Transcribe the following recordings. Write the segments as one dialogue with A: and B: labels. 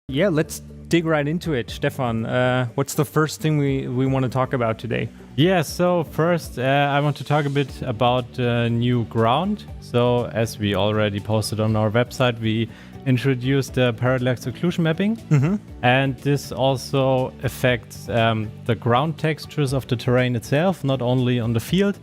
A: Yeah, let's dig right into it. Stefan, what's the first thing we want to talk about today?
B: Yeah, so first I want to talk a bit about new ground. So as we already posted on our website, we introduced the parallax occlusion mapping. And this also affects the ground textures of the terrain itself, not only on the field.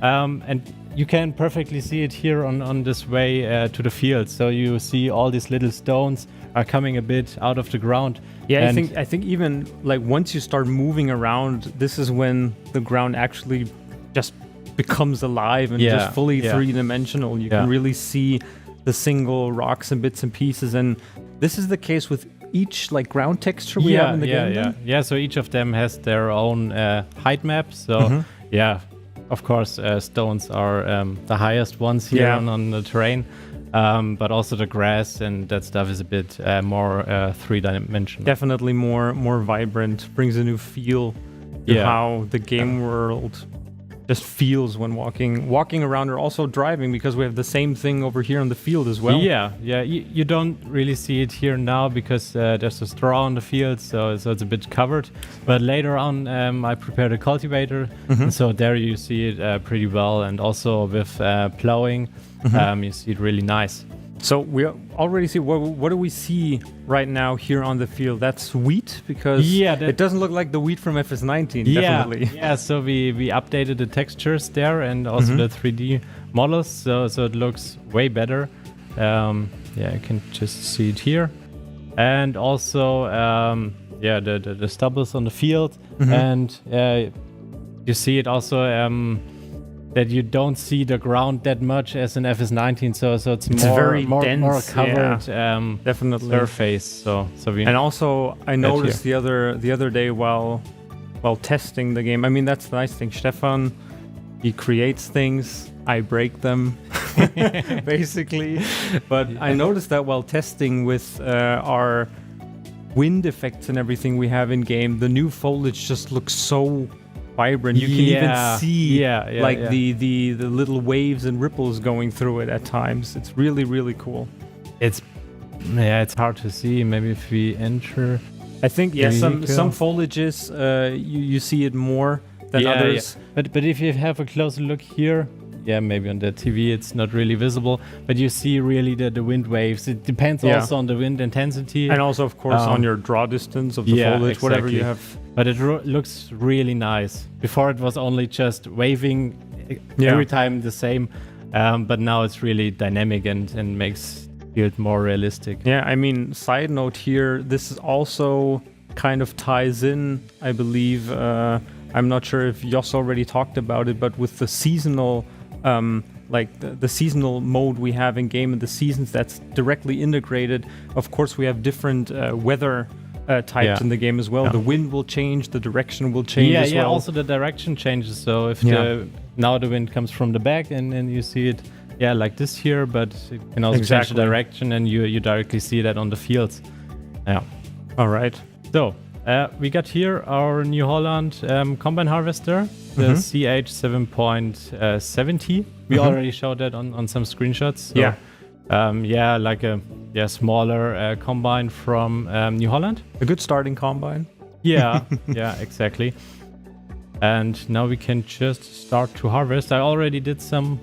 B: And you can perfectly see it here on this way to the field. So you see all these little stones are coming a bit out of the ground.
A: Yeah, I think even like once you start moving around, this is when the ground actually just becomes alive and just fully three-dimensional. You can really see the single rocks and bits and pieces, and this is the case with each like ground texture we have in the game.
B: Yeah. So each of them has their own height map. So of course, stones are the highest ones here on the terrain. But also the grass and that stuff is a bit more three-dimensional.
A: Definitely more vibrant, brings a new feel to how the game world just feels when walking around or also driving, because we have the same thing over here on the field as well.
B: Yeah. You don't really see it here now because there's a straw on the field, so it's a bit covered. But later on, I prepared a cultivator, so there you see it pretty well, and also with plowing. You see it really nice.
A: So we already see, what do we see right now here on the field? That's wheat, because it doesn't look like the wheat from FS19, definitely.
B: Yeah, so we updated the textures there and also the 3D models, so it looks way better. You can just see it here. And also, the stubbles on the field. And you see it also... that you don't see the ground that much as in FS19, so it's more
A: very dense,
B: more covered
A: definitely
B: surface. So
A: and also I noticed the other day while testing the game. I mean, that's the nice thing. Stefan, he creates things, I break them, basically. But I noticed that while testing with our wind effects and everything we have in game, the new foliage just looks so vibrant. You can even see the little waves and ripples going through it at times. It's really cool.
B: It's hard to see. Maybe if we enter,
A: I think some foliages you see it more than others.
B: But if you have a closer look here, maybe on the TV it's not really visible, but you see really the wind waves. It depends also on the wind intensity,
A: and also of course on your draw distance of the foliage, whatever you have.
B: But it looks really nice. Before it was only just waving every time the same, but now it's really dynamic and makes it more realistic.
A: Yeah, I mean, side note here, this is also kind of ties in, I believe, I'm not sure if Jos already talked about it, but with the seasonal the seasonal mode we have in game and the seasons that's directly integrated. Of course, we have different weather types in the game as well. The wind will change, the direction will change as well.
B: Also the direction changes. So if now the wind comes from the back and you see it like this here, but it can also change the direction and you directly see that on the fields.
A: All right.
B: So we got here our New Holland combine harvester, the CH 7.70. We already showed that on some screenshots. So, like a smaller combine from New Holland.
A: A good starting combine.
B: Yeah, exactly. And now we can just start to harvest. I already did some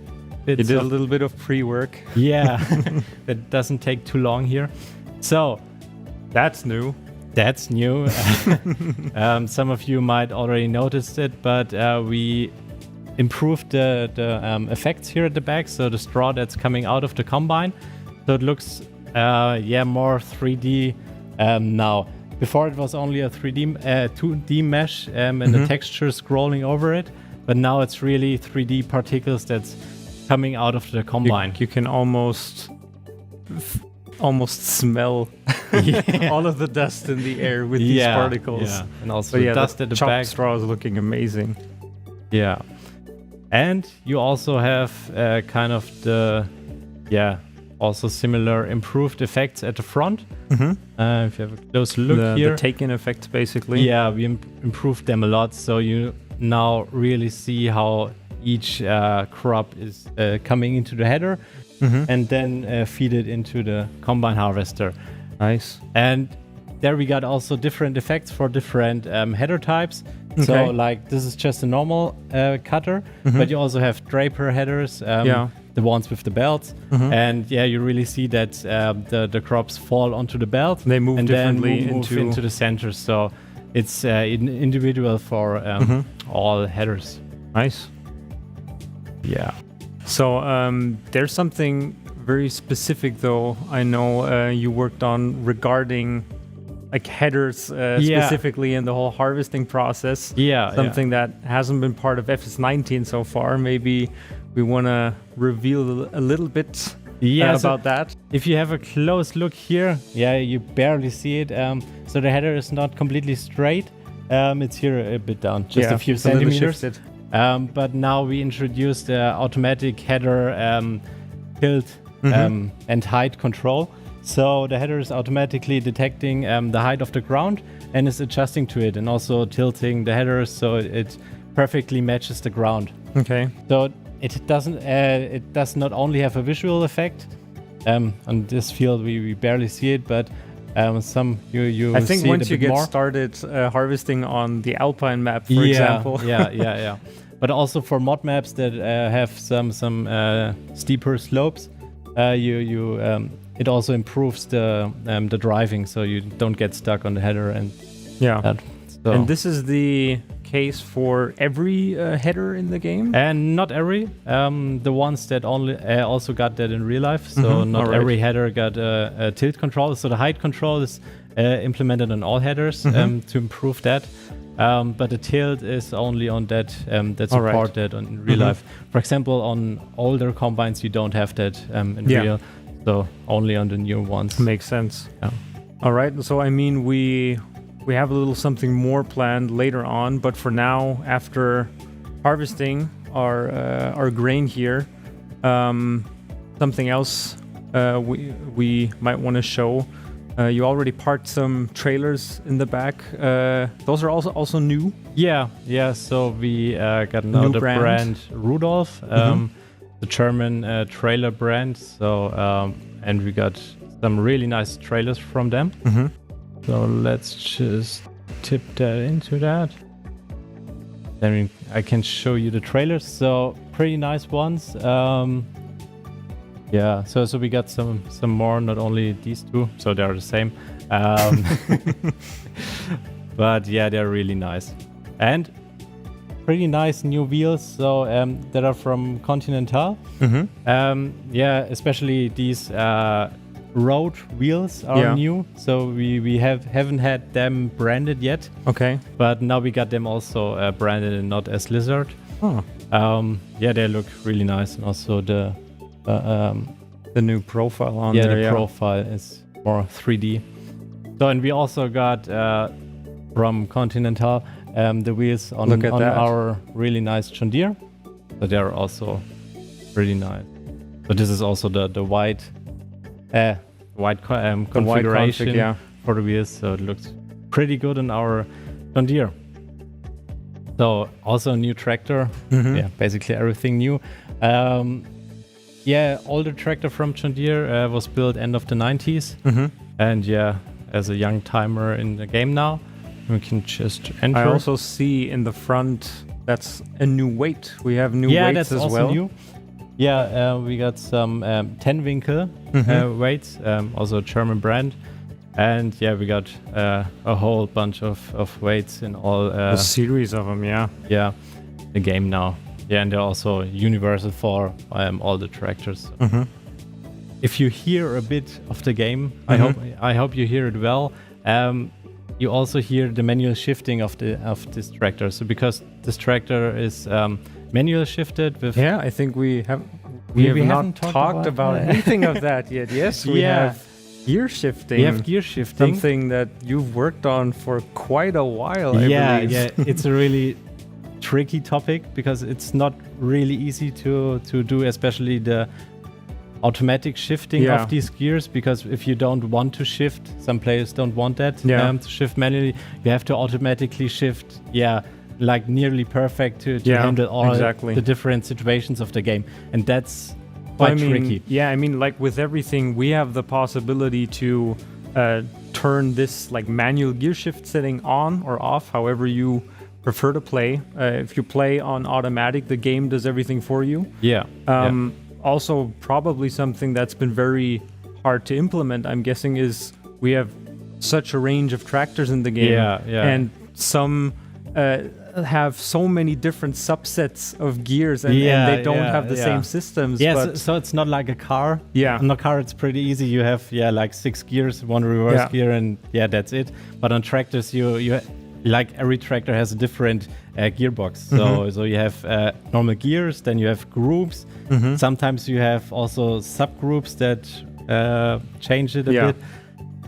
B: bits.
A: You did a little bit of pre-work.
B: Yeah, that doesn't take too long here. So
A: that's new.
B: That's new. Some of you might already noticed it, but we improved the effects here at the back. So the straw that's coming out of the combine, so it looks more 3D now. Before it was only a 2D mesh and the texture scrolling over it, but now it's really 3D particles that's coming out of the combine.
A: You can almost smell all of the dust in the air with these particles.
B: Yeah, and also the dust at the back.
A: Straw is looking amazing.
B: Yeah, and you also have kind of the also similar improved effects at the front. If you have a close look here,
A: the take-in effects basically.
B: Yeah, we improved them a lot, so you now really see how each crop is coming into the header. And then feed it into the combine harvester.
A: Nice.
B: And there we got also different effects for different header types.
A: Okay.
B: So like this is just a normal cutter, but you also have draper headers, the ones with the belts, and you really see that the crops fall onto the belt.
A: They move
B: and
A: differently
B: then move into the center. So it's individual for all headers.
A: Nice.
B: Yeah.
A: So there's something very specific, though, I know you worked on regarding like headers specifically in the whole harvesting process. Something that hasn't been part of FS19 so far. Maybe we want to reveal a little bit about that.
B: If you have a close look here, you barely see it. So the header is not completely straight. It's here a bit down, just a few centimeters. But now we introduced the automatic header tilt and height control. So the header is automatically detecting the height of the ground and is adjusting to it, and also tilting the header so it perfectly matches the ground.
A: Okay.
B: So it doesn't. It does not only have a visual effect. On this field, we barely see it, but some you.
A: I think
B: see
A: once
B: it a
A: you
B: bit
A: get
B: more.
A: started harvesting on the Alpine map, for example.
B: yeah. But also for mod maps that have some steeper slopes, it also improves the driving, so you don't get stuck on the header and So.
A: And this is the case for every header in the game?
B: And not every. The ones that only also got that in real life. So not every header got a tilt control. So the height control is implemented on all headers to improve that. But the tilt is only on that support that in real life. For example, on older combines, you don't have that in real. So only on the new ones.
A: Makes sense.
B: Yeah.
A: All right. So I mean, we have a little something more planned later on, but for now, after harvesting our grain here, something else we might want to show. You already parked some trailers in the back. Those are also new.
B: Yeah. So we got another brand Rudolph. The German trailer brand. So and we got some really nice trailers from them. So let's just tip that into that. Then I can show you the trailers. So pretty nice ones. Yeah. So we got some more, not only these two. So they're the same. But yeah, they're really nice. And pretty nice new wheels, so that are from Continental. Especially these road wheels are new, so we haven't had them branded yet.
A: Okay,
B: but now we got them also branded and not as Lizard. They look really nice, and also the
A: new profile on there.
B: The profile is more 3D. So, and we also got from Continental the wheels on our really nice John Deere. So they're also really nice. So this is also the white configuration for the wheels. So it looks pretty good on our John Deere. So also a new tractor. Basically everything new. Older tractor from John Deere was built end of the 90s. And as a young timer in the game now, we can just enter.
A: I also see in the front that's a new weight. We have new weights
B: that's
A: as
B: also
A: well.
B: New. We got some 10 Winkel weights, also a German brand. And we got a whole bunch of weights in all.
A: A series of them,
B: the game now. And they're also universal for all the tractors. If you hear a bit of the game, I hope you hear it well. You also hear the manual shifting of this tractor. So because this tractor is manual shifted with.
A: I think we have not talked about anything of that yet. Yes, we have gear shifting.
B: We have gear shifting.
A: Something that you've worked on for quite a while, I believe.
B: It's a really tricky topic because it's not really easy to do, especially the automatic shifting of these gears, because if you don't want to shift, some players don't want that to shift manually, you have to automatically shift like nearly perfect to handle all the different situations of the game, and that's quite tricky.
A: I mean, like with everything, we have the possibility to turn this like manual gear shift setting on or off, however you prefer to play. If you play on automatic, the game does everything for you.
B: Yeah.
A: Also, probably something that's been very hard to implement, I'm guessing, is we have such a range of tractors in the game. And some have so many different subsets of gears, and they don't have the same systems.
B: So it's not like a car. On a car, it's pretty easy. You have like 6 gears, 1 reverse gear, and that's it. But on tractors, you like every tractor has a different gearbox. So you have normal gears, then you have groups. Sometimes you have also subgroups that change it a bit.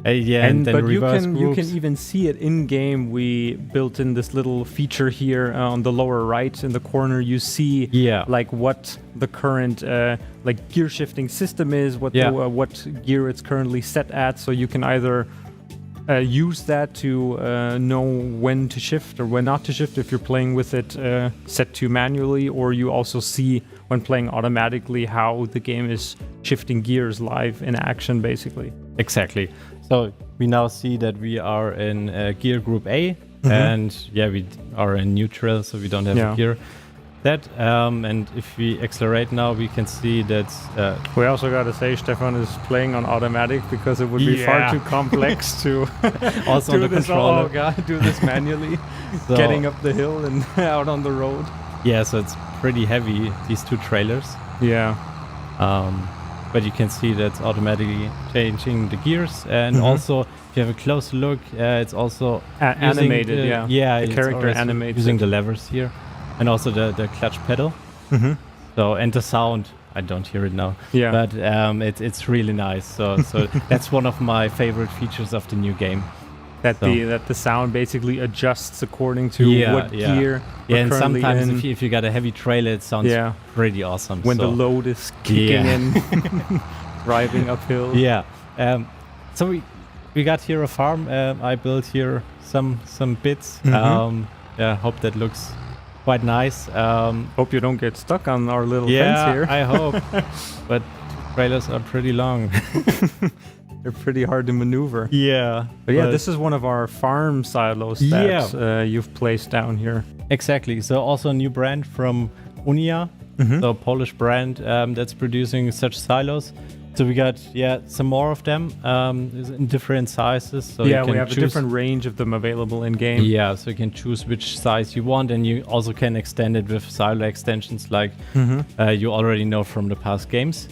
B: And then
A: but you
B: groups.
A: can even see it in game. We built in this little feature here on the lower right in the corner. You see like what the current like gear shifting system is, what gear it's currently set at. So you can either use that to know when to shift or when not to shift if you're playing with it set to manually, or you also see when playing automatically how the game is shifting gears live in action, basically.
B: Exactly. So we now see that we are in gear group A, and we are in neutral, so we don't have a gear. And if we accelerate now, we can see that...
A: we also got to say Stefan is playing on automatic because it would be far too complex to
B: also
A: do
B: on the
A: this.
B: controller.
A: Oh god, do this manually, getting up the hill and out on the road.
B: Yeah, so it's pretty heavy, these 2 trailers.
A: Yeah.
B: But you can see that's automatically changing the gears, and also if you have a close look, it's also
A: animated. The character animates
B: using the levers here, and also the clutch pedal. So and the sound, I don't hear it now. But it's really nice. So that's one of my favorite features of the new game. That
A: the sound basically adjusts according to what gear.
B: And sometimes if you got a heavy trailer, it sounds pretty awesome.
A: When the load is kicking in, driving uphill.
B: So we got here a farm. I built here some bits. Hope that looks quite nice.
A: Hope you don't get stuck on our little fence here.
B: I hope. But trailers are pretty long.
A: They're pretty hard to maneuver. But this is one of our farm silos that you've placed down here.
B: Exactly. So also a new brand from Unia, so a Polish brand that's producing such silos. So we got some more of them in different sizes. So
A: we have a different range of them available in game.
B: So you can choose which size you want, and you also can extend it with silo extensions like you already know from the past games.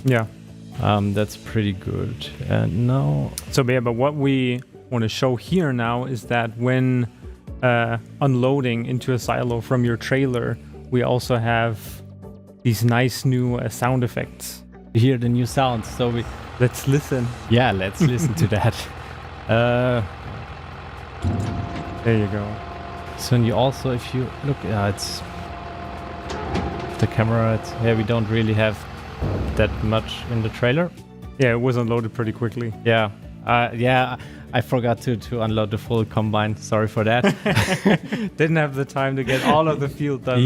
B: That's pretty good.
A: But what we want to show here now is that when unloading into a silo from your trailer, we also have these nice new sound effects.
B: You hear the new sounds, so
A: let's listen.
B: Let's listen to that.
A: There you go.
B: So you also, if you look, it's the camera. We don't really have that much in the trailer.
A: It was unloaded pretty quickly.
B: I forgot to unload the full combine. Sorry for that.
A: Didn't have the time to get all of the field done.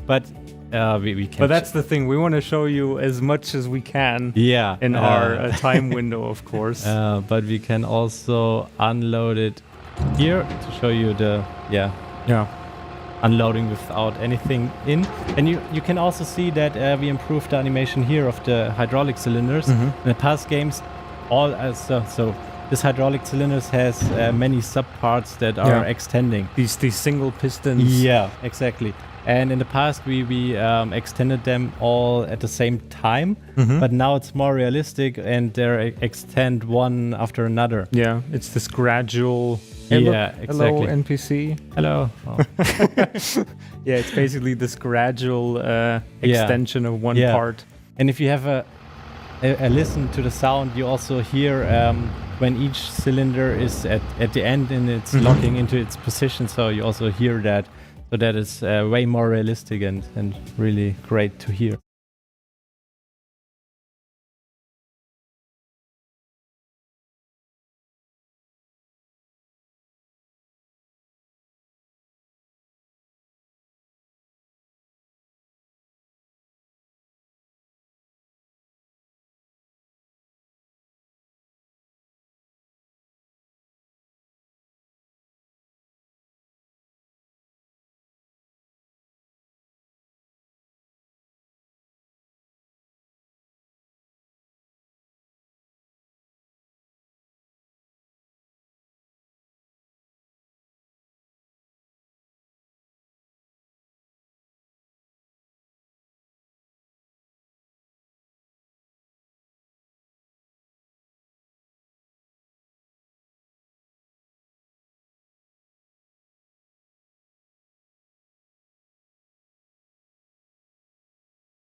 B: But we can.
A: But that's the thing. We want to show you as much as we can. In our time window, of course.
B: But we can also unload it here to show you the unloading without anything in. And you can also see that we improved the animation here of the hydraulic cylinders. In the past games, so this hydraulic cylinders has many subparts that are extending.
A: These single pistons.
B: Exactly. And in the past, we extended them all at the same time, but now it's more realistic, and they extend one after another.
A: It's this gradual...
B: Exactly.
A: Hello, NPC.
B: Hello. Oh.
A: It's basically this gradual extension of one part.
B: And if you have a listen to the sound, you also hear when each cylinder is at the end and it's locking into its position. So you also hear that. So that is way more realistic and really great to hear.